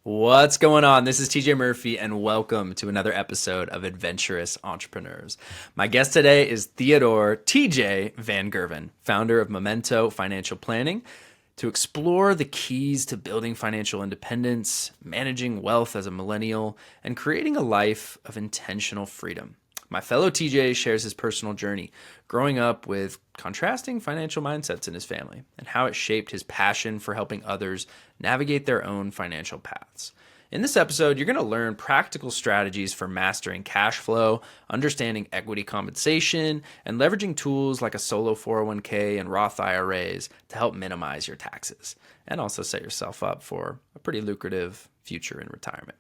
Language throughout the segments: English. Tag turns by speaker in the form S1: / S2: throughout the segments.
S1: What's going on? This is TJ Murphy, and welcome to another episode of Adventurous Entrepreneurs. My guest today is Theodore TJ Van Gerven, founder of Memento Financial Planning, to explore the keys to building financial independence, managing wealth as a millennial, and creating a life of intentional freedom. My fellow TJ shares his personal journey, growing up with contrasting financial mindsets in his family, and how it shaped his passion for helping others navigate their own financial paths. In this episode, you're going to learn practical strategies for mastering cash flow, understanding equity compensation, and leveraging tools like a solo 401k and Roth IRAs to help minimize your taxes, and also set yourself up for a pretty lucrative future in retirement.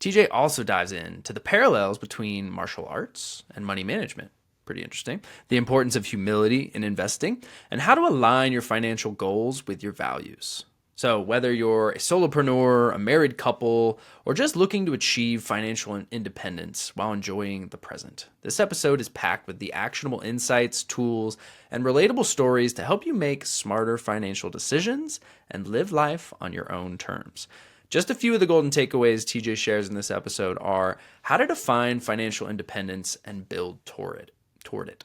S1: TJ also dives into the parallels between martial arts and money management. Pretty interesting. The importance of humility in investing and how to align your financial goals with your values. So whether you're a solopreneur, a married couple, or just looking to achieve financial independence while enjoying the present, this episode is packed with the actionable insights, tools, and relatable stories to help you make smarter financial decisions and live life on your own terms. Just a few of the golden takeaways TJ shares in this episode are how to define financial independence and build toward it.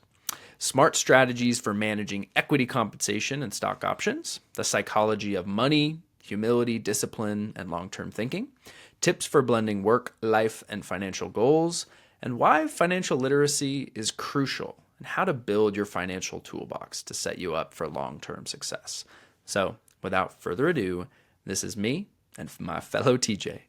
S1: Smart strategies for managing equity compensation and stock options, the psychology of money, humility, discipline, and long-term thinking, tips for blending work, life, and financial goals, and why financial literacy is crucial, and how to build your financial toolbox to set you up for long-term success. So, without further ado, this is me and my fellow TJ.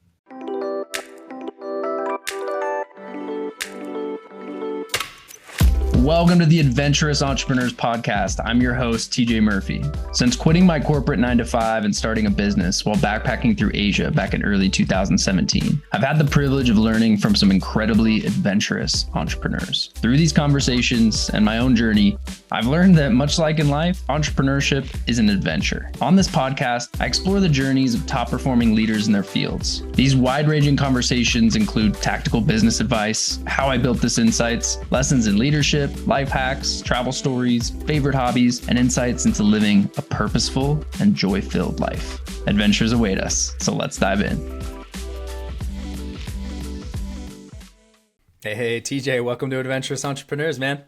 S1: Welcome to the Adventurous Entrepreneurs podcast. I'm your host, TJ Murphy. Since quitting my corporate 9-to-5 and starting a business while backpacking through Asia back in early 2017, I've had the privilege of learning from some incredibly adventurous entrepreneurs. Through these conversations and my own journey, I've learned that much like in life, entrepreneurship is an adventure. On this podcast, I explore the journeys of top-performing leaders in their fields. These wide-ranging conversations include tactical business advice, how I built this insights, lessons in leadership, life hacks, travel stories, favorite hobbies, and insights into living a purposeful and joy-filled life. Adventures await us, so let's dive in. Hey, TJ, welcome to Adventurous Entrepreneurs, man.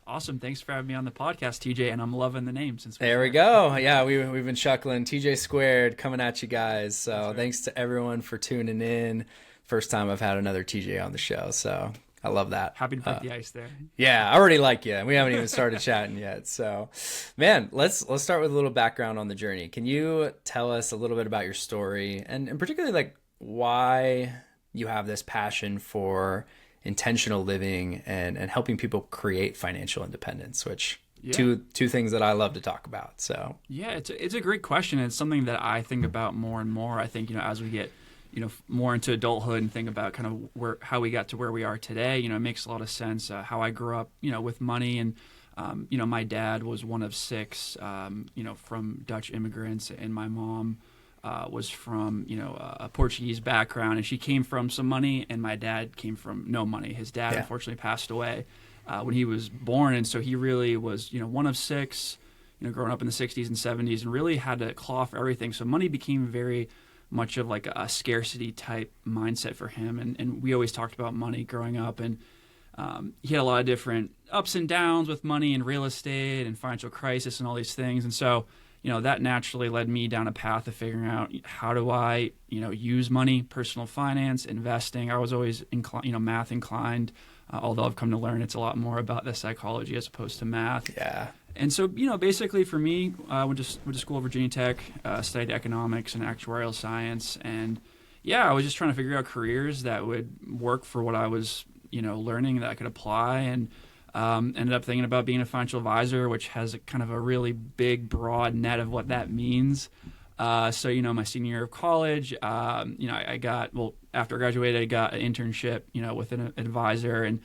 S2: Awesome. Thanks for having me on the podcast, TJ, and I'm loving the name.
S1: There we go. Yeah, we've been chuckling. TJ Squared coming at you guys. So right. Thanks to everyone for tuning in. First time I've had another TJ on the show, so I love that.
S2: Happy to break the ice there.
S1: Yeah, I already like you. We haven't even started chatting yet. So, man, let's start with a little background on the journey. Can you tell us a little bit about your story and particularly like why you have this passion for intentional living and helping people create financial independence, which two things that I love to talk about. So
S2: yeah, it's a great question. It's something that I think about more and more. I think, as we get, more into adulthood and think about kind of how we got to where we are today, it makes a lot of sense. How I grew up, with money and, my dad was one of six, from Dutch immigrants, and my mom was from, a Portuguese background, and she came from some money, and my dad came from no money. His dad unfortunately passed away when he was born, and so he really was, one of six, growing up in the 60s and 70s, and really had to claw for everything. So money became very much of like a scarcity type mindset for him, and we always talked about money growing up, and he had a lot of different ups and downs with money and real estate and financial crisis and all these things, and so that naturally led me down a path of figuring out how do I, use money, personal finance, investing. I was always math inclined, although I've come to learn it's a lot more about the psychology as opposed to math.
S1: Yeah.
S2: And so, basically for me, I went to school at Virginia Tech, studied economics and actuarial science, and I was just trying to figure out careers that would work for what I was, learning that I could apply, and ended up thinking about being a financial advisor, which has kind of a really big, broad net of what that means. So, my senior year of college, I got, after I graduated, I got an internship, with an advisor and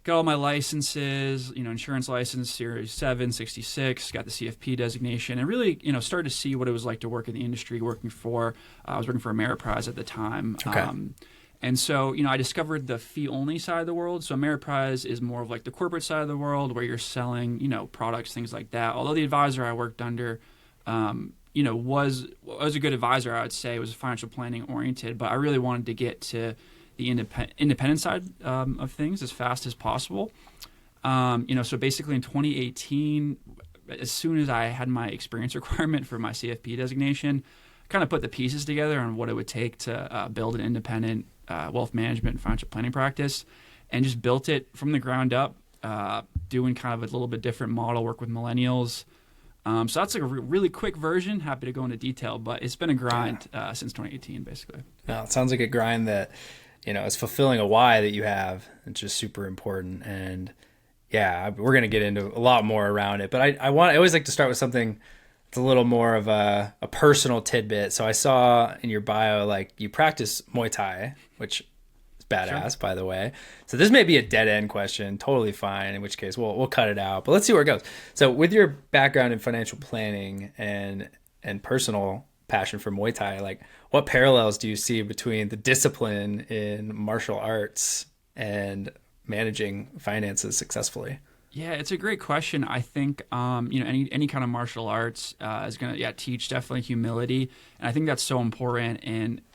S2: got all my licenses, insurance license, Series 7, 66, got the CFP designation, and really, started to see what it was like to work in the industry, I was working for Ameriprise at the time.
S1: Okay.
S2: And so, I discovered the fee-only side of the world. So Ameriprise is more of like the corporate side of the world where you're selling, products, things like that. Although the advisor I worked under, was a good advisor, I would say, was financial planning oriented, but I really wanted to get to the independent side of things as fast as possible. So basically in 2018, as soon as I had my experience requirement for my CFP designation, kind of put the pieces together on what it would take to build an independent wealth management and financial planning practice, and just built it from the ground up, doing kind of a little bit different model, work with millennials. So that's like a really quick version. Happy to go into detail, but it's been a grind since 2018, basically.
S1: No, it sounds like a grind that, is fulfilling a why that you have. It's just super important. And yeah, we're going to get into a lot more around it, but I always like to start with something that's a little more of a personal tidbit. So I saw in your bio, like you practice Muay Thai, which is badass, sure, by the way. So this may be a dead end question, totally fine, in which case we'll cut it out, but let's see where it goes. So with your background in financial planning and personal passion for Muay Thai, like what parallels do you see between the discipline in martial arts and managing finances successfully?
S2: Yeah, it's a great question. I think any kind of martial arts is going to teach definitely humility, and I think that's so important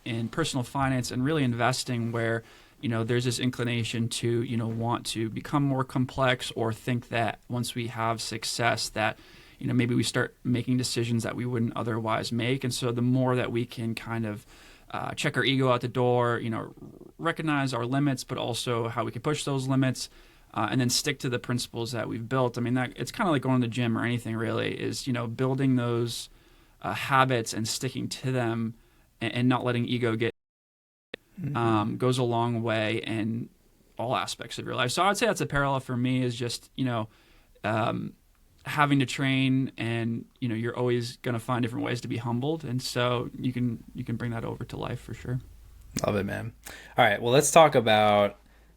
S2: in personal finance and really investing, where there's this inclination to want to become more complex, or think that once we have success that maybe we start making decisions that we wouldn't otherwise make. And so the more that we can kind of check our ego out the door, recognize our limits, but also how we can push those limits, and then stick to the principles that we've built. I mean, that it's kind of like going to the gym or anything really, is building those habits and sticking to them, and not letting ego get goes a long way in all aspects of your life. So I'd say that's a parallel for me, is just having to train, and you're always going to find different ways to be humbled, and so you can bring that over to life for sure.
S1: Love it, man. All right, well, let's talk about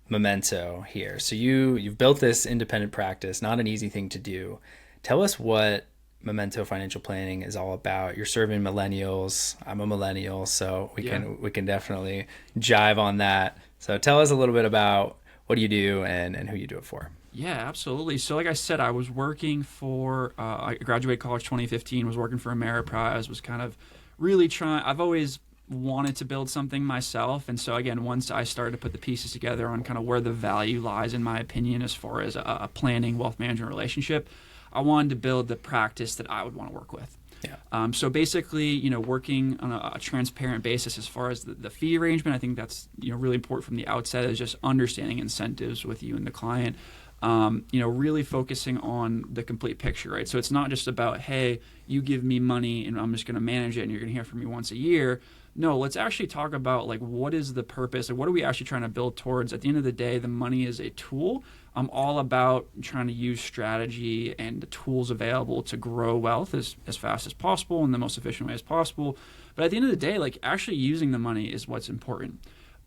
S1: Memento here. So you've built this independent practice, not an easy thing to do. Tell us what Memento Financial Planning is all about. You're serving millennials. I'm a millennial, so we can definitely jive on that. So tell us a little bit about what do you do and who you do it for.
S2: Yeah, absolutely. So like I said, I was working for, I graduated college 2015, was working for Ameriprise, was kind of really I've always wanted to build something myself. And so again, once I started to put the pieces together on kind of where the value lies, in my opinion, as far as a planning wealth management relationship, I wanted to build the practice that I would want to work with. Yeah. So basically, working on a transparent basis as far as the fee arrangement. I think that's really important from the outset, is just understanding incentives with you and the client. Really focusing on the complete picture, right? So it's not just about, hey, you give me money and I'm just going to manage it and you're going to hear from me once a year. No, let's actually talk about, like, what is the purpose? Like, what are we actually trying to build towards? At the end of the day, the money is a tool. I'm all about trying to use strategy and the tools available to grow wealth as fast as possible in the most efficient way as possible. But at the end of the day, like, actually using the money is what's important.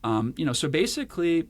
S2: So basically,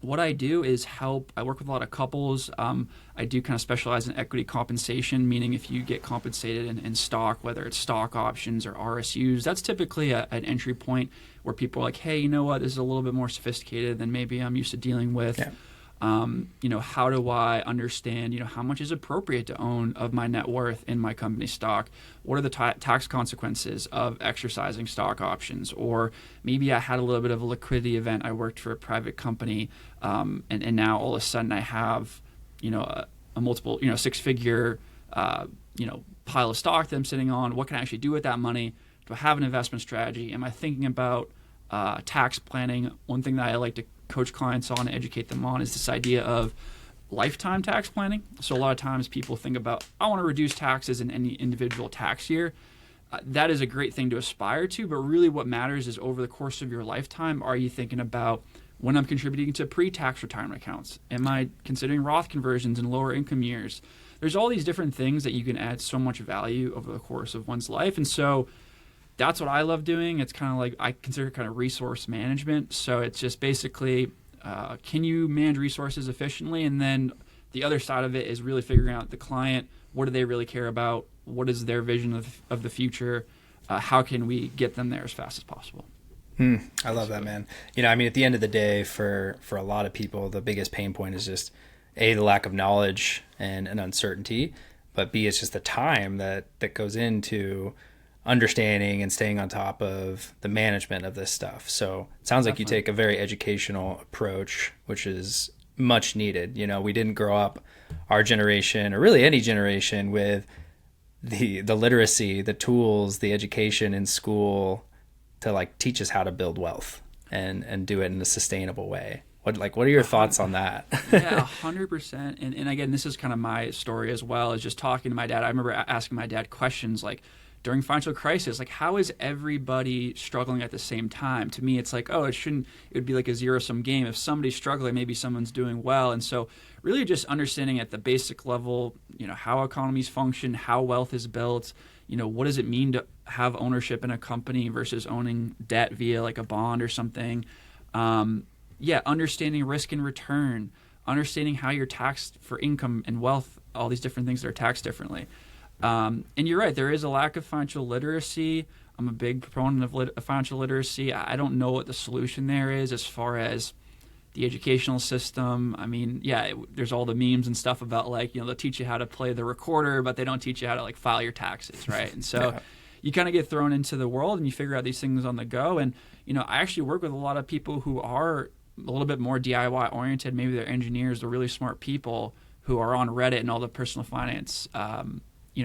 S2: what I do is I work with a lot of couples. I do kind of specialize in equity compensation, meaning if you get compensated in stock, whether it's stock options or RSUs, that's typically an entry point where people are like, hey, you know what, this is a little bit more sophisticated than maybe I'm used to dealing with. Yeah. How do I understand, how much is appropriate to own of my net worth in my company stock? What are the tax consequences of exercising stock options? Or maybe I had a little bit of a liquidity event. I worked for a private company, and now all of a sudden I have, a multiple, six-figure, pile of stock that I'm sitting on. What can I actually do with that money? Do I have an investment strategy? Am I thinking about tax planning? One thing that I like to coach clients on and educate them on is this idea of lifetime tax planning. So a lot of times people think about, I want to reduce taxes in any individual tax year. That is a great thing to aspire to, but really what matters is over the course of your lifetime, are you thinking about, when I'm contributing to pre-tax retirement accounts? Am I considering Roth conversions in lower income years? There's all these different things that you can add so much value over the course of one's life. And so that's what I love doing. It's kind of like, I consider it kind of resource management. So it's just basically, can you manage resources efficiently? And then the other side of it is really figuring out the client, what do they really care about? What is their vision of the future? How can we get them there as fast as possible?
S1: I love that, man. At the end of the day, for a lot of people, the biggest pain point is just A, the lack of knowledge and uncertainty, but B, it's just the time that goes into understanding and staying on top of the management of this stuff. So it sounds like
S2: Definitely.
S1: you take a very educational approach, which is much needed. We didn't grow up, our generation, or really any generation, with the literacy, the tools, the education in school to like teach us how to build wealth and do it in a sustainable way. What are your thoughts on that?
S2: Yeah, 100%. And again, this is kind of my story as well, is just talking to my dad. I remember asking my dad questions like, during financial crisis, like how is everybody struggling at the same time? To me, it's like, oh, it would be like a zero-sum game. If somebody's struggling, maybe someone's doing well. And so really just understanding at the basic level, how economies function, how wealth is built, what does it mean to have ownership in a company versus owning debt via like a bond or something. Understanding risk and return, understanding how you're taxed for income and wealth, all these different things that are taxed differently. And you're right, there is a lack of financial literacy. I'm a big proponent of financial literacy. I don't know what the solution there is as far as the educational system. I mean, there's all the memes and stuff about like, they'll teach you how to play the recorder, but they don't teach you how to like file your taxes, right? And so you kind of get thrown into the world and you figure out these things on the go. And, I actually work with a lot of people who are a little bit more DIY oriented. Maybe they're engineers, they're really smart people who are on Reddit and all the personal finance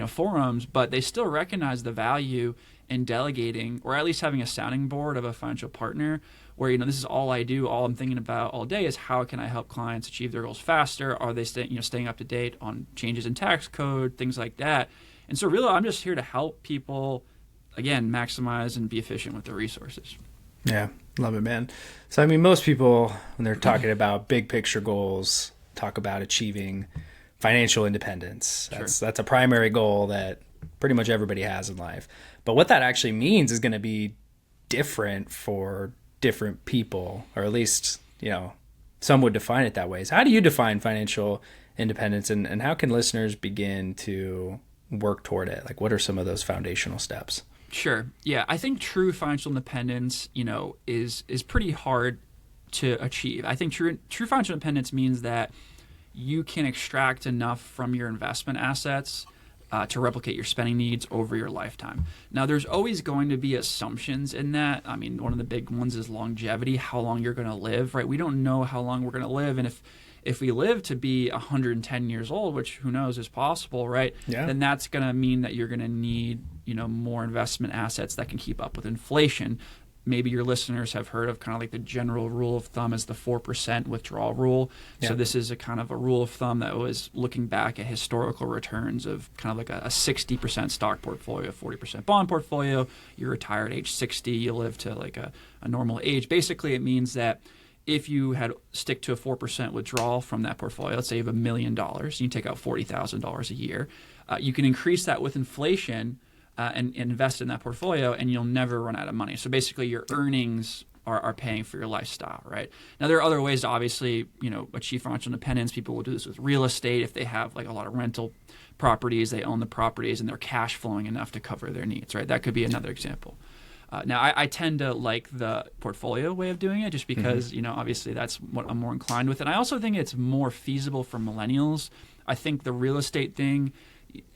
S2: forums, but they still recognize the value in delegating, or at least having a sounding board of a financial partner where, this is all I do, all I'm thinking about all day is how can I help clients achieve their goals faster? Are they staying up to date on changes in tax code, things like that? And so really, I'm just here to help people, again, maximize and be efficient with their resources.
S1: Yeah, love it, man. So, I mean, most people, when they're talking about big picture goals, talk about achieving financial independence. That's a primary goal that pretty much everybody has in life. But what that actually means is going to be different for different people, or at least, some would define it that way. So how do you define financial independence, and how can listeners begin to work toward it? Like, what are some of those foundational steps?
S2: Sure. Yeah, I think true financial independence, is pretty hard to achieve. I think true financial independence means that you can extract enough from your investment assets to replicate your spending needs over your lifetime. Now, there's always going to be assumptions in that. I mean, one of the big ones is longevity, how long you're going to live, right? We don't know how long we're going to live. And if we live to be 110 years old, which who knows is possible, right?
S1: Yeah.
S2: Then that's going to mean that you're going to need, more investment assets that can keep up with inflation. Maybe your listeners have heard of kind of like the general rule of thumb is the 4% withdrawal rule. Yeah. So this is a kind of a rule of thumb that was looking back at historical returns of kind of like a 60% stock portfolio, 40% bond portfolio. You retire at age 60, you live to like a normal age. Basically, it means that if you had stick to a 4% withdrawal from that portfolio, let's say you have $1 million, you take out $40,000 a year, you can increase that with inflation and invest in that portfolio, and you'll never run out of money. So basically, your earnings are paying for your lifestyle, right? Now, there are other ways to obviously, achieve financial independence. People will do this with real estate. If they have like a lot of rental properties, they own the properties, and they're cash flowing enough to cover their needs, right? That could be another example. Now, I tend to like the portfolio way of doing it just because, obviously that's what I'm more inclined with. And I also think it's more feasible for millennials. I think the real estate thing,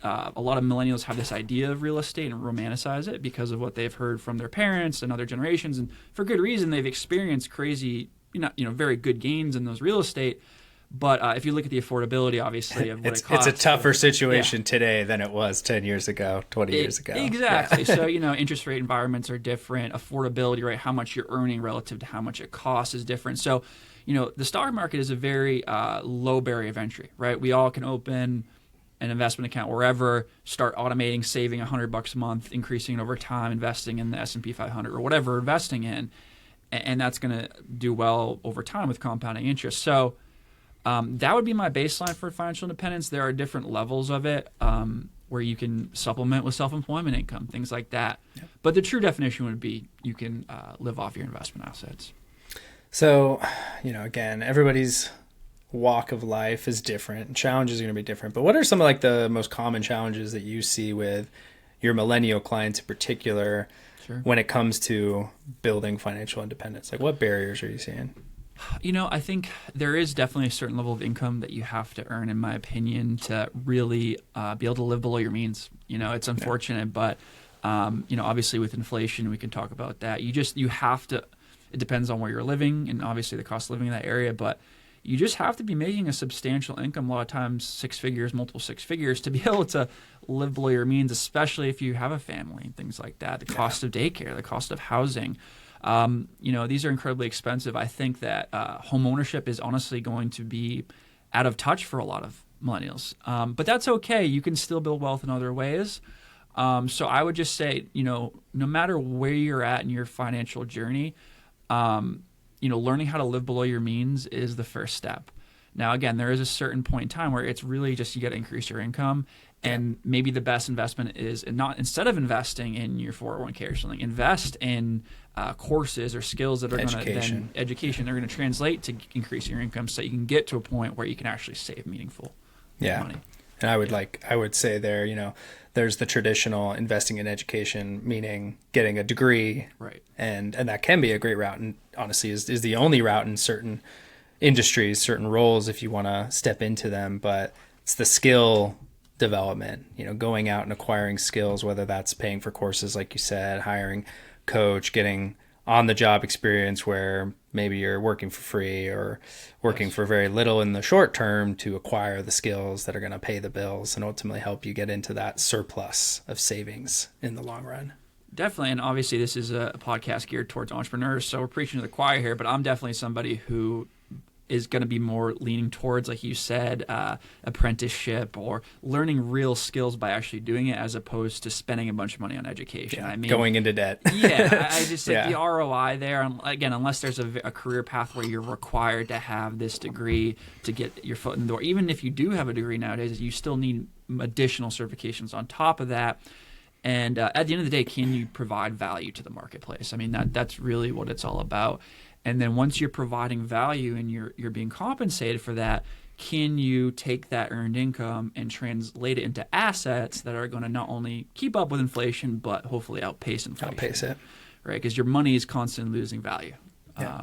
S2: a lot of millennials have this idea of real estate and romanticize it because of what they've heard from their parents and other generations. And for good reason, they've experienced crazy, very good gains in those real estate. But if you look at the affordability, obviously, of what it costs.
S1: It's a tougher situation today than it was 10 years ago, 20 years ago.
S2: Exactly. Yeah. So, interest rate environments are different. Affordability, right, how much you're earning relative to how much it costs is different. So, the stock market is a very low barrier of entry, right? We all can open an investment account wherever, start automating, saving $100 a month, increasing it over time, investing in the S&P 500 or whatever we're investing in. And that's going to do well over time with compounding interest. So, that would be my baseline for financial independence. There are different levels of it where you can supplement with self-employment income, things like that. Yep. But the true definition would be you can live off your investment assets.
S1: So, again, everybody's walk of life is different. Challenges are going to be different. But what are some of like the most common challenges that you see with your millennial clients in particular when it comes to building financial independence? Like what barriers are you seeing?
S2: I think there is definitely a certain level of income that you have to earn, in my opinion, to really be able to live below your means. It's unfortunate, but Obviously with inflation, we can talk about that. You have to, it depends on where you're living and obviously the cost of living in that area, but you just have to be making a substantial income, a lot of times 6 figures, multiple 6 figures, to be able to live below your means, especially if you have a family and things like that. The cost of daycare, the cost of housing. These are incredibly expensive. I think that home ownership is honestly going to be out of touch for a lot of millennials. But that's okay. You can still build wealth in other ways. So I would just say, no matter where you're at in your financial journey, learning how to live below your means is the first step. Now, again, there is a certain point in time where it's really just you got to increase your income. And maybe the best investment is instead of investing in your 401k or something, invest in courses or skills that are going to then education. They're going to translate to increase your income so you can get to a point where you can actually save meaningful money.
S1: And I would say there, there's the traditional investing in education, meaning getting a degree.
S2: Right.
S1: And that can be a great route, and honestly is the only route in certain industries, certain roles if you want to step into them. But it's the skill development, going out and acquiring skills, whether that's paying for courses, like you said, hiring coach, getting on the job experience where maybe you're working for free or working for very little in the short term to acquire the skills that are going to pay the bills and ultimately help you get into that surplus of savings in the long run.
S2: Definitely. And obviously this is a podcast geared towards entrepreneurs, so we're preaching to the choir here, but I'm definitely somebody who is going to be more leaning towards, like you said, apprenticeship or learning real skills by actually doing it as opposed to spending a bunch of money on education.
S1: Going into debt.
S2: I just think the ROI there, again, unless there's a career path where you're required to have this degree to get your foot in the door. Even if you do have a degree nowadays, you still need additional certifications on top of that. And at the end of the day, can you provide value to the marketplace? That's really what it's all about. And then once you're providing value and you're being compensated for that, can you take that earned income and translate it into assets that are going to not only keep up with inflation, but hopefully outpace inflation?
S1: Outpace it.
S2: Right, because your money is constantly losing value.
S1: Yeah.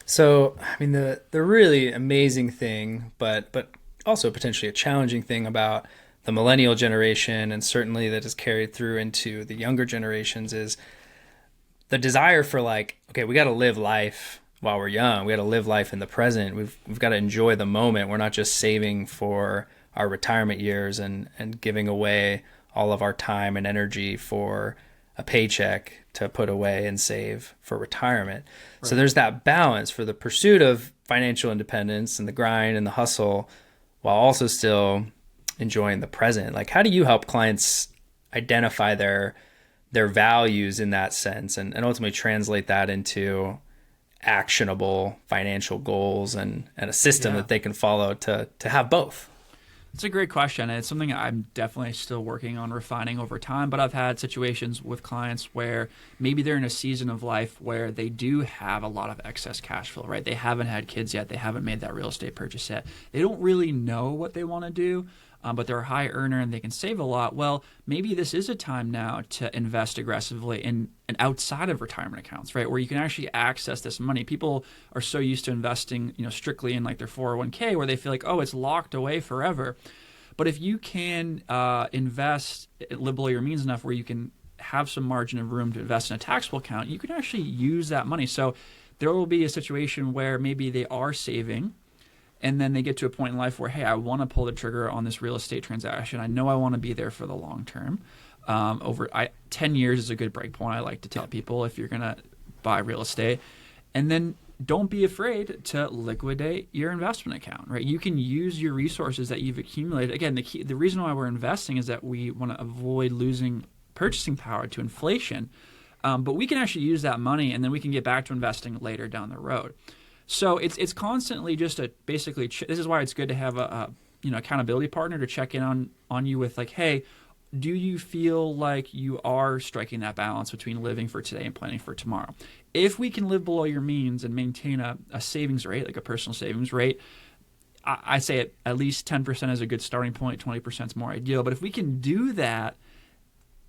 S1: So, the really amazing thing, but also potentially a challenging thing about the millennial generation, and certainly that is carried through into the younger generations, is the desire for we got to live life while we're young. We got to live life in the present. We've got to enjoy the moment. We're not just saving for our retirement years and giving away all of our time and energy for a paycheck to put away and save for retirement. Right. So there's that balance for the pursuit of financial independence and the grind and the hustle while also still enjoying the present. How do you help clients identify their values in that sense and ultimately translate that into actionable financial goals and a system that they can follow to have both?
S2: It's a great question, and it's something I'm definitely still working on refining over time, but I've had situations with clients where maybe they're in a season of life where they do have a lot of excess cash flow, right? They haven't had kids yet. They haven't made that real estate purchase yet. They don't really know what they want to do. But they're a high earner and they can save a lot. Well, maybe this is a time now to invest aggressively in outside of retirement accounts, right? Where you can actually access this money. People are so used to investing, strictly in their 401k where they feel like, oh, it's locked away forever. But if you can invest, live below your means enough where you can have some margin of room to invest in a taxable account, you can actually use that money. So there will be a situation where maybe they are saving, and then they get to a point in life where, hey, I want to pull the trigger on this real estate transaction. I know I want to be there for the long term. 10 years is a good break point. I like to tell people if you're going to buy real estate. And then don't be afraid to liquidate your investment account, right? You can use your resources that you've accumulated. Again, the reason why we're investing is that we want to avoid losing purchasing power to inflation. But we can actually use that money and then we can get back to investing later down the road. So it's constantly just this is why it's good to have a accountability partner to check in on you with hey, do you feel like you are striking that balance between living for today and planning for tomorrow? If we can live below your means and maintain a savings rate, like a personal savings rate, I say at least 10% is a good starting point, 20% is more ideal. But if we can do that,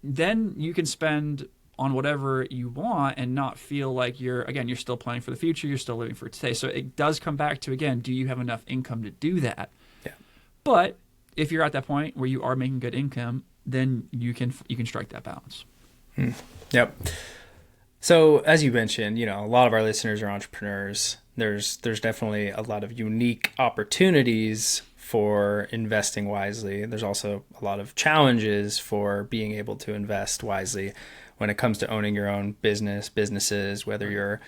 S2: then you can spend on whatever you want and not feel like you're still planning for the future, you're still living for today. So it does come back to, again, do you have enough income to do that?
S1: Yeah.
S2: But if you're at that point where you are making good income, then you can strike that balance.
S1: Yep. So as you mentioned, a lot of our listeners are entrepreneurs. There's definitely a lot of unique opportunities for investing wisely. There's also a lot of challenges for being able to invest wisely when it comes to owning your own businesses, whether you're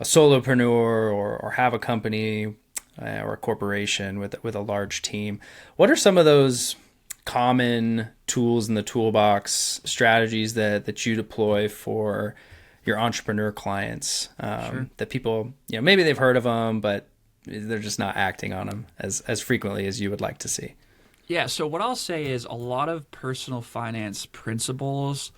S1: a solopreneur or have a company or a corporation with a large team. What are some of those common tools in the toolbox, strategies that you deploy for your entrepreneur clients that people, maybe they've heard of them, but they're just not acting on them as frequently as you would like to see?
S2: Yeah, so what I'll say is a lot of personal finance principles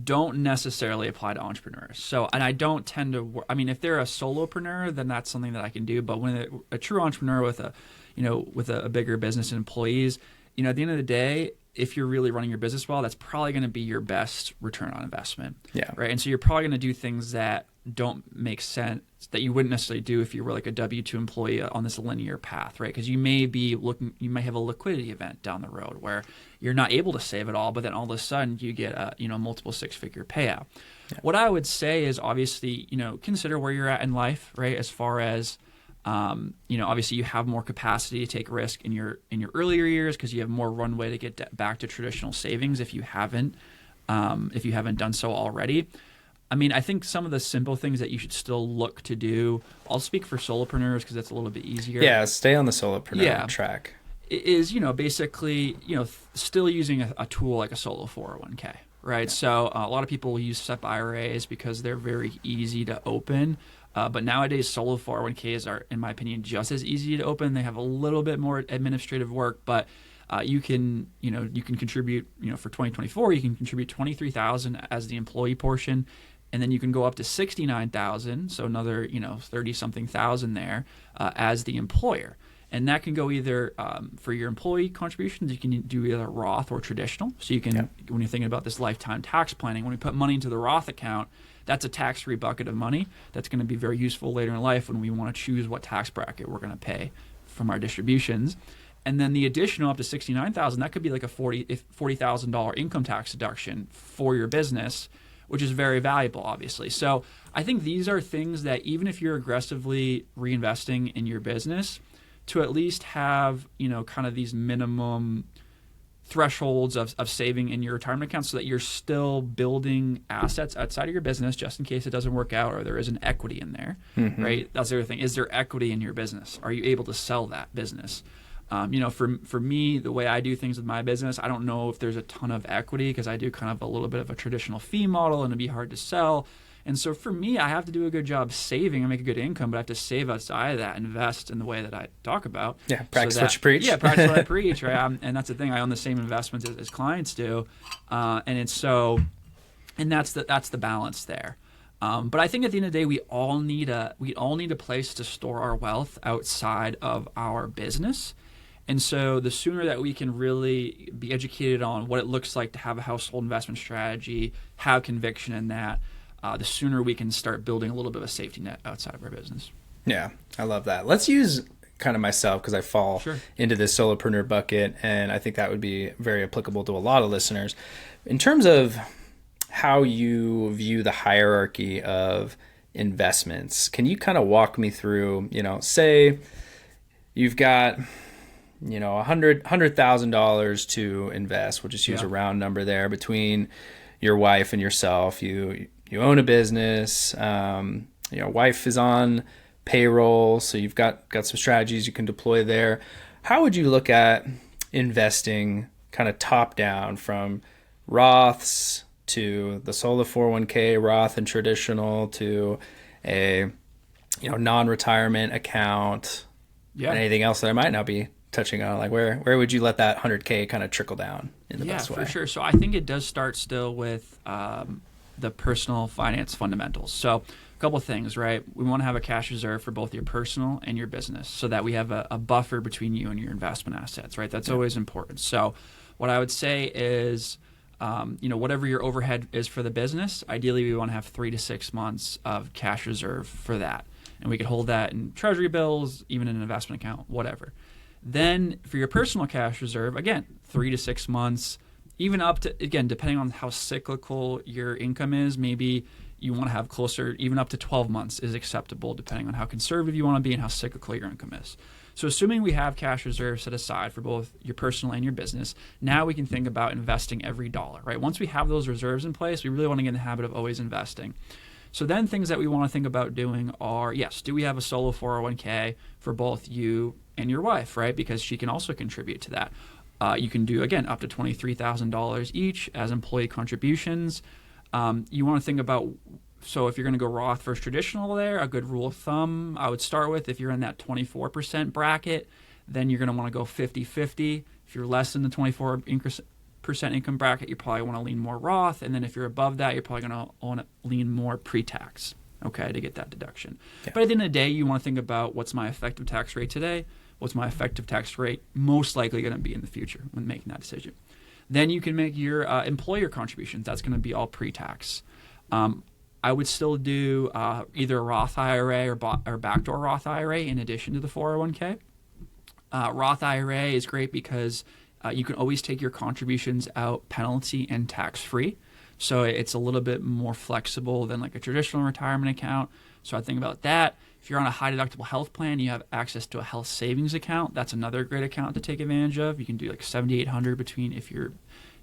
S2: don't necessarily apply to entrepreneurs. So, and I don't tend to, if they're a solopreneur, then that's something that I can do. But when a true entrepreneur with a bigger business and employees, at the end of the day, if you're really running your business well, that's probably going to be your best return on investment.
S1: Yeah.
S2: Right. And so you're probably going to do things that don't make sense, that you wouldn't necessarily do if you were like a W-2 employee on this linear path, right? Because you may have a liquidity event down the road where you're not able to save it all, but then all of a sudden you get a multiple six-figure payout. Yeah. What I would say is obviously, consider where you're at in life, right? As far as obviously you have more capacity to take risk in your earlier years because you have more runway to get back to traditional savings if you haven't done so already. I think some of the simple things that you should still look to do, I'll speak for solopreneurs because that's a little bit easier.
S1: Yeah, stay on the solopreneur track.
S2: Is, basically, still using a tool like a solo 401k, right? Yeah. So a lot of people use SEP IRAs because they're very easy to open. But nowadays, solo 401ks are, in my opinion, just as easy to open. They have a little bit more administrative work, but you can contribute, for 2024, you can contribute $23,000 as the employee portion, and then you can go up to $69,000, so another 30-something thousand there as the employer. And that can go either for your employee contributions, you can do either Roth or traditional. So you can, when you're thinking about this lifetime tax planning, when we put money into the Roth account, that's a tax-free bucket of money that's going to be very useful later in life when we want to choose what tax bracket we're going to pay from our distributions. And then the additional up to $69,000, that could be like a $40,000 income tax deduction for your business, which is very valuable, obviously. So I think these are things that even if you're aggressively reinvesting in your business, to at least have, kind of these minimum thresholds of saving in your retirement account so that you're still building assets outside of your business just in case it doesn't work out or there isn't equity in there, right? That's the other thing. Is there equity in your business? Are you able to sell that business? For me, the way I do things with my business, I don't know if there's a ton of equity because I do kind of a little bit of a traditional fee model and it'd be hard to sell. And so for me, I have to do a good job saving and make a good income, but I have to save outside of that, invest in the way that I talk about.
S1: Yeah, practice what you preach.
S2: Yeah, practice what I preach, right? And that's the thing. I own the same investments as clients do, and that's the balance there. But I think at the end of the day, we all need a place to store our wealth outside of our business. And so the sooner that we can really be educated on what it looks like to have a household investment strategy, have conviction in that, the sooner we can start building a little bit of a safety net outside of our business.
S1: Yeah, I love that. Let's use kind of myself because I fall into this solopreneur bucket, and I think that would be very applicable to a lot of listeners. In terms of how you view the hierarchy of investments, can you kind of walk me through, say you've got $100,000 to invest. We'll just use a round number there between your wife and yourself. You own a business. Wife is on payroll, so you've got some strategies you can deploy there. How would you look at investing kind of top down from Roths to the solo 401k, Roth and traditional, to a non-retirement account, and anything else that I might not be touching on? Like where would you let that 100K kind of trickle down in the best way?
S2: Yeah, for sure. So I think it does start still with the personal finance fundamentals. So a couple of things, right? We want to have a cash reserve for both your personal and your business so that we have a buffer between you and your investment assets, right? That's always important. So what I would say is, whatever your overhead is for the business, ideally we want to have 3 to 6 months of cash reserve for that. And we could hold that in treasury bills, even in an investment account, whatever. Then for your personal cash reserve, again, 3 to 6 months even up to, again, depending on how cyclical your income is, maybe you want to have closer, even up to 12 months is acceptable, depending on how conservative you want to be and how cyclical your income is. So assuming we have cash reserves set aside for both your personal and your business, now we can think about investing every dollar, right? Once we have those reserves in place, we really want to get in the habit of always investing. So then things that we want to think about doing are, yes, do we have a solo 401k for both you and your wife, right? Because she can also contribute to that. You can do, again, up to $23,000 each as employee contributions. You want to think about, so if you're going to go Roth versus traditional there, a good rule of thumb I would start with, if you're in that 24% bracket, then you're going to want to go 50-50. If you're less than the 24% income bracket, you probably want to lean more Roth. And then if you're above that, you're probably going to want to lean more pre-tax, okay, to get that deduction. Yeah. But at the end of the day, you want to think about what's my effective tax rate today, what's my effective tax rate most likely going to be in the future when making that decision. Then you can make your employer contributions. That's going to be all pre-tax. I would still do either a Roth IRA or backdoor Roth IRA in addition to the 401k. Roth IRA is great because you can always take your contributions out penalty and tax-free. So it's a little bit more flexible than like a traditional retirement account. So I think about that. If you're on a high deductible health plan, you have access to a health savings account. That's another great account to take advantage of. You can do like $7,800 between if you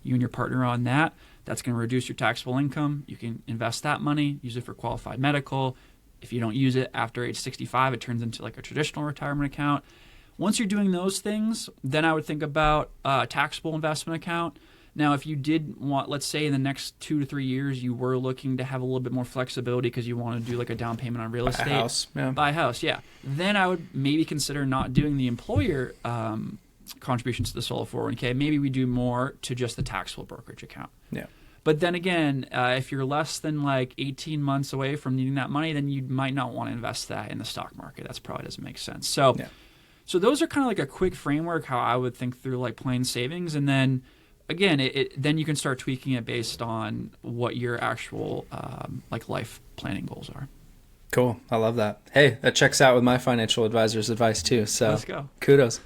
S2: and your partner on that. That's going to reduce your taxable income. You can invest that money, use it for qualified medical. If you don't use it after age 65, it turns into like a traditional retirement account. Once you're doing those things, then I would think about a taxable investment account. Now, if you did want, let's say in the next 2 to 3 years, you were looking to have a little bit more flexibility because you want to do like a down payment on real estate. Buy a house, yeah. Then I would maybe consider not doing the employer contributions to the solo 401k. Maybe we do more to just the taxable brokerage account. Yeah. But then again, if you're less than like 18 months away from needing that money, then you might not want to invest that in the stock market. That probably doesn't make sense. So, So those are kind of like a quick framework how I would think through like plain savings, and then again, then you can start tweaking it based on what your actual like life planning goals are.
S1: Cool. I love that. Hey, that checks out with my financial advisor's advice too. So
S2: let's go.
S1: Kudos.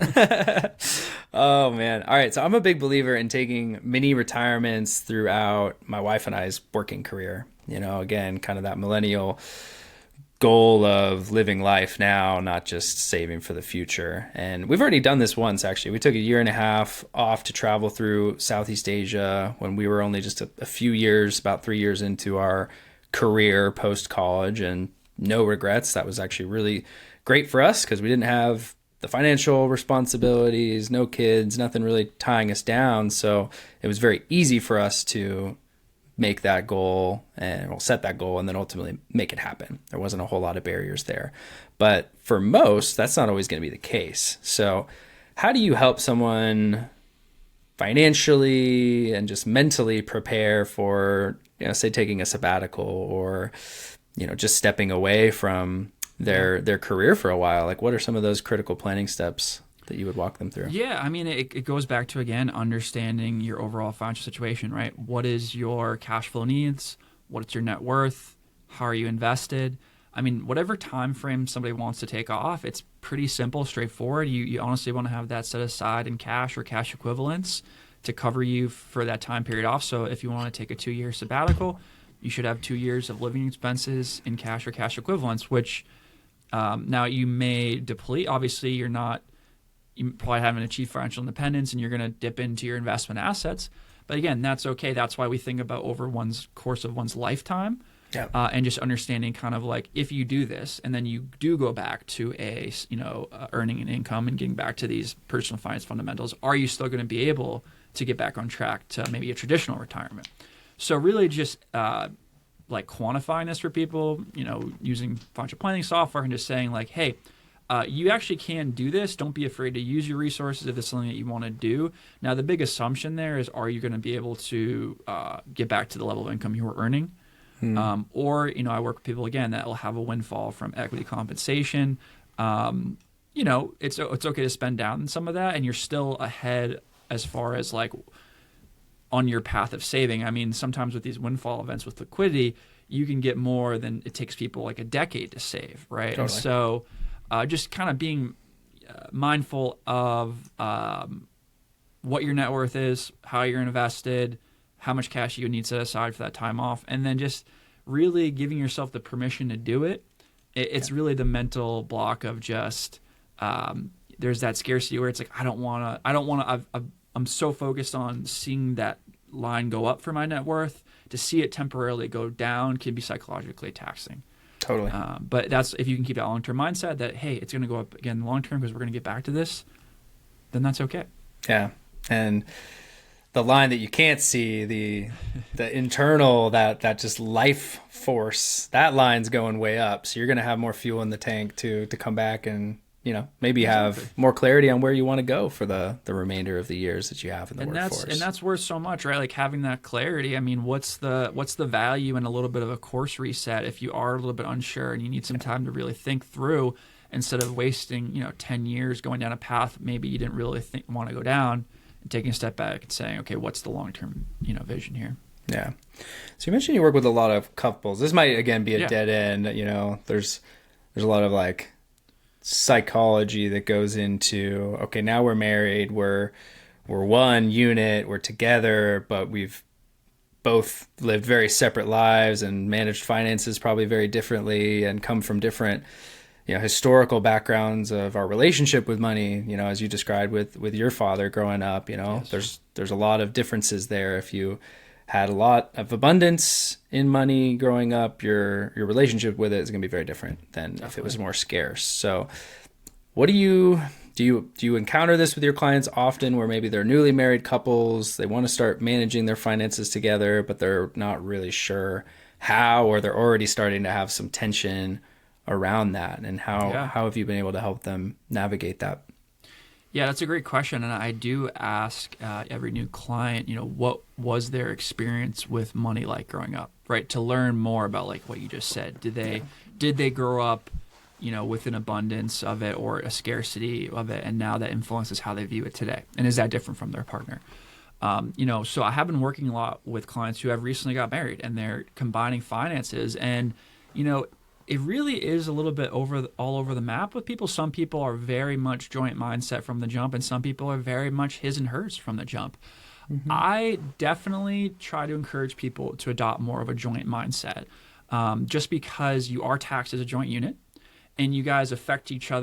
S1: Oh man. All right. So I'm a big believer in taking mini retirements throughout my wife and I's working career. You know, again, kind of that millennial goal of living life now, not just saving for the future. And we've already done this once, actually. We took a year and a half off to travel through Southeast Asia when we were only just a few years, about 3 years into our career post-college, and no regrets. That was actually really great for us because we didn't have the financial responsibilities, no kids, nothing really tying us down. So it was very easy for us to make that goal and we'll set that goal and then ultimately make it happen. There wasn't a whole lot of barriers there. But for most, that's not always going to be the case. So how do you help someone financially and just mentally prepare for, you know, say taking a sabbatical or, you know, just stepping away from their career for a while? Like, what are some of those critical planning steps that you would walk them through?
S2: Yeah, I mean, it goes back to, again, understanding your overall financial situation, right? What is your cash flow needs? What's your net worth? How are you invested? I mean, whatever time frame somebody wants to take off, it's pretty simple, straightforward. You honestly want to have that set aside in cash or cash equivalents to cover you for that time period off. So if you want to take a 2-year sabbatical, you should have 2 years of living expenses in cash or cash equivalents, which now you may deplete. Obviously, you probably haven't achieved financial independence and you're going to dip into your investment assets. But again, that's okay. That's why we think about over one's course of one's lifetime. Yeah. And just understanding kind of like if you do this and then you do go back to earning an income and getting back to these personal finance fundamentals, are you still going to be able to get back on track to maybe a traditional retirement? So really just like quantifying this for people, you know, using financial planning software and just saying like, hey, you actually can do this. Don't be afraid to use your resources if it's something that you want to do. Now, the big assumption there is, are you going to be able to get back to the level of income you were earning? Or, you know, I work with people, again, that will have a windfall from equity compensation. You know, it's okay to spend down some of that, and you're still ahead as far as like on your path of saving. I mean, sometimes with these windfall events with liquidity, you can get more than it takes people like a decade to save, right? Totally. And so just kind of being mindful of what your net worth is, how you're invested, how much cash you need set aside for that time off, and then just really giving yourself the permission to do it. It's really the mental block of just there's that scarcity where it's like I don't want to. I'm so focused on seeing that line go up for my net worth. To see it temporarily go down can be psychologically taxing.
S1: Totally.
S2: But that's if you can keep that long-term mindset that, hey, it's going to go up again long-term because we're going to get back to this, then that's okay.
S1: Yeah. And the line that you can't see, the internal, that just life force, that line's going way up. So you're going to have more fuel in the tank to come back and, maybe have more clarity on where you want to go for the remainder of the years that you have in the workforce.
S2: And that's worth so much, right? Like having that clarity. I mean, what's the value in a little bit of a course reset if you are a little bit unsure and you need some time to really think through instead of wasting, 10 years going down a path maybe you didn't really want to go down, and taking a step back and saying, okay, what's the long-term, vision here?
S1: Yeah. So you mentioned you work with a lot of couples. This might again be a dead end. There's a lot of like psychology that goes into, okay, now we're married, we're one unit, we're together, but we've both lived very separate lives and managed finances probably very differently and come from different historical backgrounds of our relationship with money, as you described with your father growing up. Yes. There's a lot of differences there. If you had a lot of abundance in money growing up, your relationship with it is going to be very different than if it was more scarce. So what do you encounter this with your clients often, where maybe they're newly married couples, they want to start managing their finances together, but they're not really sure how, or they're already starting to have some tension around that? And how have you been able to help them navigate that?
S2: Yeah, that's a great question. And I do ask every new client, what was their experience with money like growing up, right? To learn more about like what you just said. Did they grow up, with an abundance of it or a scarcity of it, and now that influences how they view it today? And is that different from their partner? So I have been working a lot with clients who have recently got married and they're combining finances, and, it really is a little bit all over the map with people. Some people are very much joint mindset from the jump, and some people are very much his and hers from the jump. Mm-hmm. I definitely try to encourage people to adopt more of a joint mindset, just because you are taxed as a joint unit and you guys affect each other,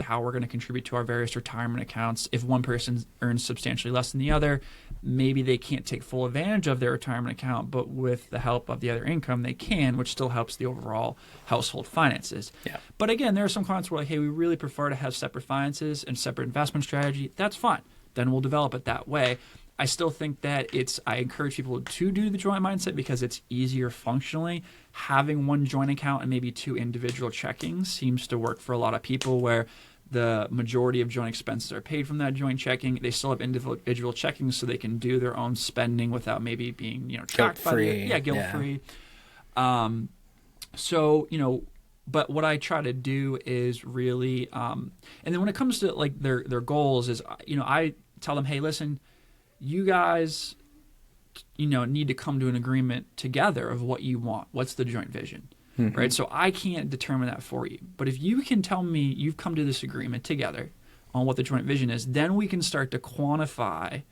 S2: how we're going to contribute to our various retirement accounts. If one person earns substantially less than the other, maybe they can't take full advantage of their retirement account, but with the help of the other income, they can, which still helps the overall household finances. Yeah. But again, there are some clients who are like, hey, we really prefer to have separate finances and separate investment strategy. That's fine. Then we'll develop it that way. I still think that I encourage people to do the joint mindset because it's easier functionally. Having one joint account and maybe two individual checkings seems to work for a lot of people, where the majority of joint expenses are paid from that joint checking. They still have individual checkings so they can do their own spending without maybe being, tracked by guilt-free. But what I try to do is really, and then when it comes to like their goals is, I tell them, hey, listen, you guys, need to come to an agreement together of what you want. What's the joint vision? Mm-hmm. Right? So I can't determine that for you. But if you can tell me you've come to this agreement together on what the joint vision is, then we can start to quantify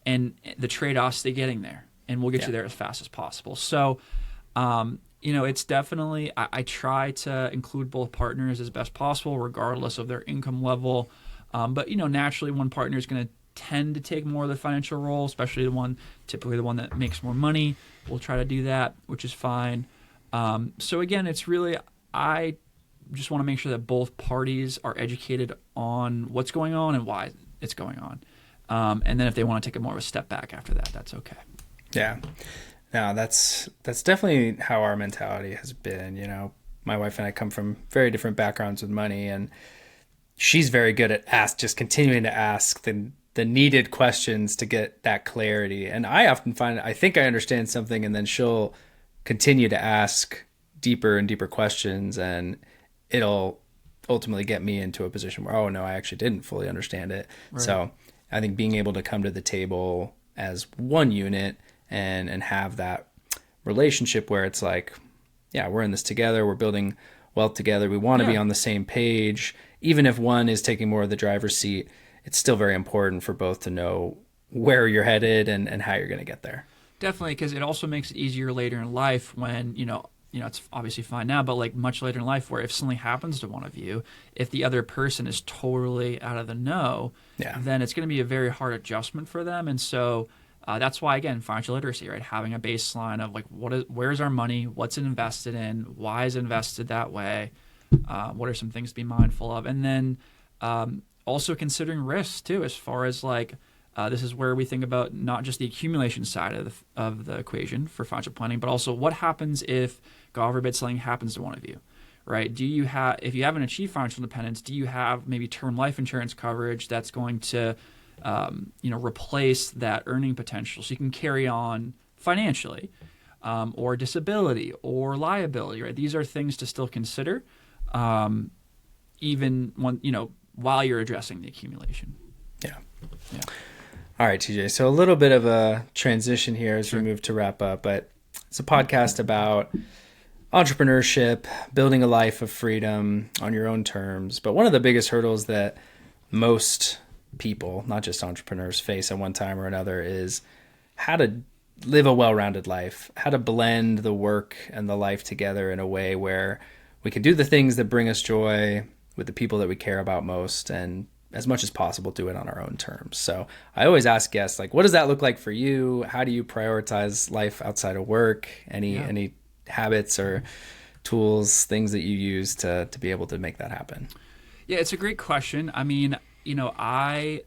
S2: and the trade-offs to getting there. And we'll get you there as fast as possible. So, it's definitely, I try to include both partners as best possible, regardless of their income level. But, naturally one partner is going to tend to take more of the financial role, especially typically the one that makes more money. We'll try to do that, which is fine. So again, it's really, I just want to make sure that both parties are educated on what's going on and why it's going on. And then if they want to take more of a step back after that, that's okay.
S1: Yeah. No, that's definitely how our mentality has been. My wife and I come from very different backgrounds with money, and she's very good at just continuing to ask the needed questions to get that clarity. And I often find, I think I understand something, and then she'll continue to ask deeper and deeper questions, and it'll ultimately get me into a position where, oh no, I actually didn't fully understand it. Right. So I think being able to come to the table as one unit and have that relationship where it's like, yeah, we're in this together, we're building wealth together, we want to be on the same page. Even if one is taking more of the driver's seat, it's still very important for both to know where you're headed and how you're going to get there.
S2: Definitely, because it also makes it easier later in life when, it's obviously fine now, but like much later in life where if something happens to one of you, if the other person is totally out of the know, then it's going to be a very hard adjustment for them. And so that's why, again, financial literacy, right? Having a baseline of like, where's our money? What's it invested in? Why is it invested that way? What are some things to be mindful of? And then also considering risks too, as far as like, this is where we think about not just the accumulation side of the equation for financial planning, but also what happens if, God forbid, something happens to one of you, right? If you haven't achieved financial independence, do you have maybe term life insurance coverage that's going to, replace that earning potential so you can carry on financially, or disability or liability, right? These are things to still consider, even when, while you're addressing the accumulation.
S1: Yeah. All right, TJ. So a little bit of a transition here as we move to wrap up, but it's a podcast about entrepreneurship, building a life of freedom on your own terms. But one of the biggest hurdles that most people, not just entrepreneurs, face at one time or another is how to live a well-rounded life, how to blend the work and the life together in a way where we can do the things that bring us joy with the people that we care about most, and as much as possible, do it on our own terms. So I always ask guests, like, what does that look like for you? How do you prioritize life outside of work? Any habits or tools, things that you use to be able to make that happen?
S2: Yeah, it's a great question. I mean, I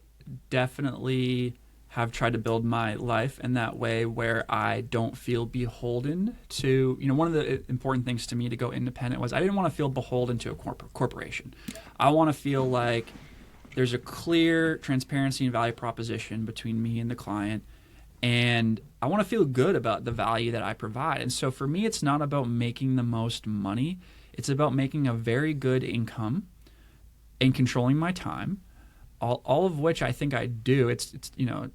S2: definitely have tried to build my life in that way where I don't feel beholden to, one of the important things to me to go independent was I didn't want to feel beholden to a corporation. I want to feel like there's a clear transparency and value proposition between me and the client, and I want to feel good about the value that I provide. And so for me, it's not about making the most money. It's about making a very good income and controlling my time, all of which I think I do. It's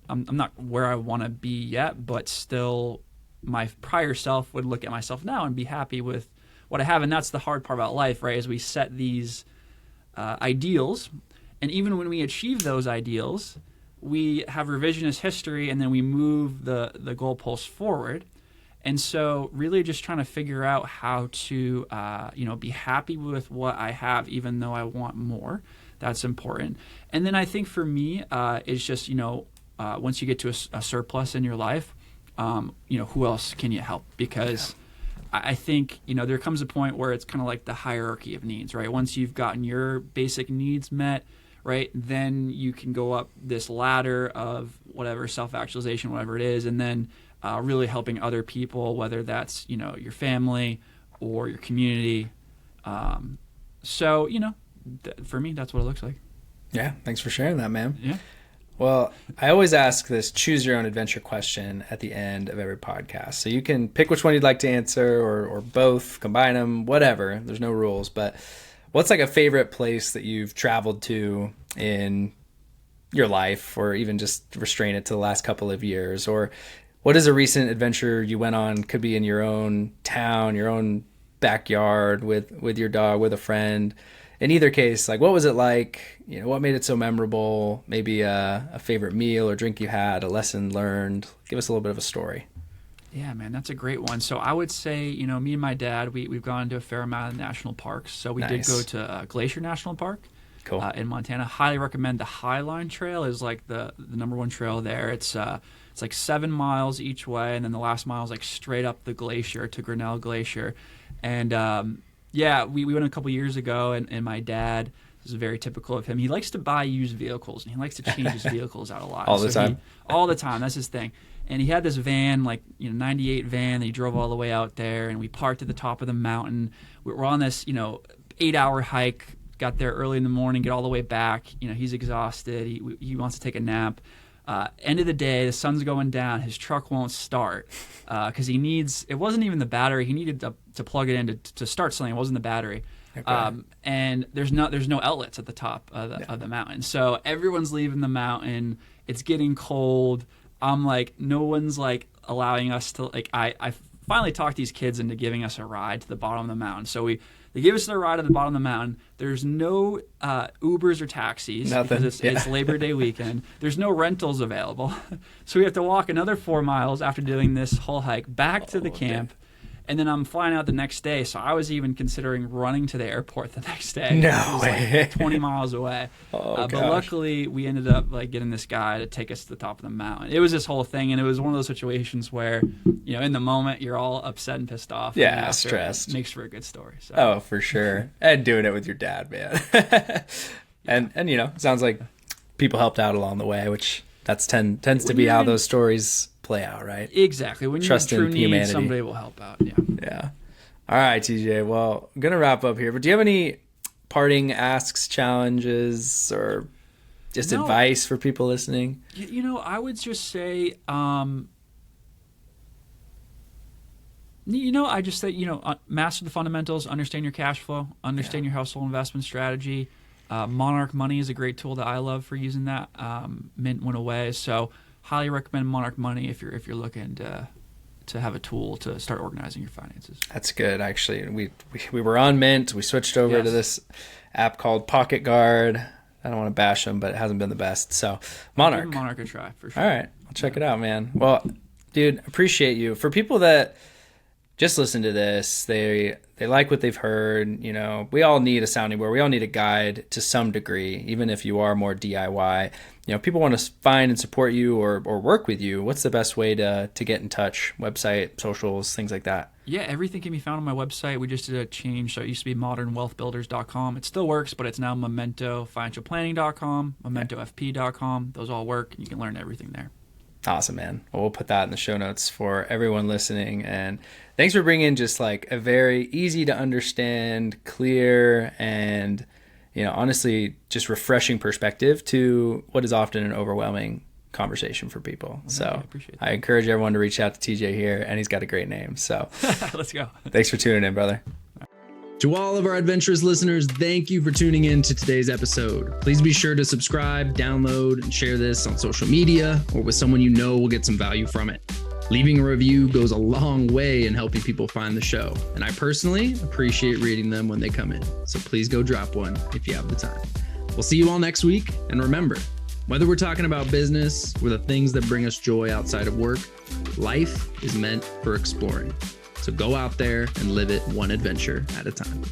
S2: I'm not where I want to be yet, but still my prior self would look at myself now and be happy with what I have. And that's the hard part about life, right? Is we set these ideals. And even when we achieve those ideals, we have revisionist history, and then we move the goalposts forward. And so really just trying to figure out how to, be happy with what I have, even though I want more. That's important. And then I think for me, it's just, once you get to a surplus in your life, who else can you help? Because I think, there comes a point where it's kind of like the hierarchy of needs, right? Once you've gotten your basic needs met, right, then you can go up this ladder of whatever, self-actualization, whatever it is, and then really helping other people, whether that's, your family or your community. For me, that's what it looks like.
S1: Yeah, thanks for sharing that, man.
S2: Yeah.
S1: Well, I always ask this choose your own adventure question at the end of every podcast. So you can pick which one you'd like to answer, or both, combine them, whatever. There's no rules, but what's like a favorite place that you've traveled to in your life, or even just restrain it to the last couple of years? Or what is a recent adventure you went on? Could be in your own town, your own backyard, with your dog, with a friend. In either case, like, what was it like? What made it so memorable? Maybe a favorite meal or drink you had, a lesson learned. Give us a little bit of a story.
S2: Yeah, man, that's a great one. So I would say, me and my dad, we've gone to a fair amount of national parks. So we did go to Glacier National Park.
S1: Cool.
S2: In Montana. Highly recommend the Highline Trail is like the number one trail there. It's like 7 miles each way, and then the last mile is like straight up the glacier to Grinnell Glacier. And we went a couple years ago, and my dad, this is very typical of him, he likes to buy used vehicles, and he likes to change his vehicles out a lot.
S1: All the time?
S2: All the time. That's his thing. And he had this van, 98 van that he drove all the way out there, and we parked at the top of the mountain. We're on this, 8-hour hike, got there early in the morning, get all the way back. He's exhausted. He wants to take a nap. End of the day, the sun's going down. His truck won't start because it wasn't even the battery. He needed to plug it in to start something. It wasn't the battery. Okay. And there's no outlets at the top of the mountain. So everyone's leaving the mountain. It's getting cold. I'm like, no one's like allowing us to, like, I finally talked these kids into giving us a ride to the bottom of the mountain. So They give us the ride at the bottom of the mountain. There's no Ubers or taxis
S1: Nothing.
S2: because it's Labor Day weekend. There's no rentals available. So we have to walk another 4 miles after doing this whole hike back to the camp. And then I'm flying out the next day, so I was even considering running to the airport the next day.
S1: No way.
S2: Like 20 miles away. But luckily, we ended up like getting this guy to take us to the top of the mountain. It was this whole thing, and it was one of those situations where, in the moment, you're all upset and pissed off.
S1: Yeah, stressed.
S2: It makes for a good story. So.
S1: Oh, for sure. And doing it with your dad, man. And it sounds like people helped out along the way, which tends to be how those stories play out, right?
S2: Exactly. When you're in true need, somebody will help out.
S1: Yeah. All right, TJ. Well, I'm going to wrap up here, but do you have any parting asks, challenges, or just advice for people listening?
S2: I would just say, master the fundamentals, understand your cash flow, understand your household investment strategy. Monarch Money is a great tool that I love for using that. Mint went away, so highly recommend Monarch Money if you're looking to have a tool to start organizing your finances.
S1: That's good. Actually, we were on Mint. We switched over to this app called Pocket Guard. I don't want to bash them, but it hasn't been the best. So Monarch.
S2: Give Monarch a try for sure.
S1: All right, I'll check it out, man. Well, dude, appreciate you. For people that just listen to this, they like what they've heard. We all need a sounding board. We all need a guide to some degree, even if you are more DIY. People want to find and support you or work with you. What's the best way to get in touch? Website, socials, things like that. Yeah,
S2: everything can be found on my website. We just did a change. So it used to be modernwealthbuilders.com. It still works, but it's now mementofinancialplanning.com, mementofp.com. Those all work. You can learn everything there.
S1: Awesome, man. Well, we'll put that in the show notes for everyone listening. And thanks for bringing just like a very easy to understand, clear, and, honestly, just refreshing perspective to what is often an overwhelming conversation for people. So I encourage everyone to reach out to TJ here, and he's got a great name. So
S2: let's go.
S1: Thanks for tuning in, brother. To all of our adventurous listeners, thank you for tuning in to today's episode. Please be sure to subscribe, download, and share this on social media or with someone you know will get some value from it. Leaving a review goes a long way in helping people find the show, and I personally appreciate reading them when they come in. So please go drop one if you have the time. We'll see you all next week, and remember, whether we're talking about business or the things that bring us joy outside of work, life is meant for exploring. So go out there and live it one adventure at a time.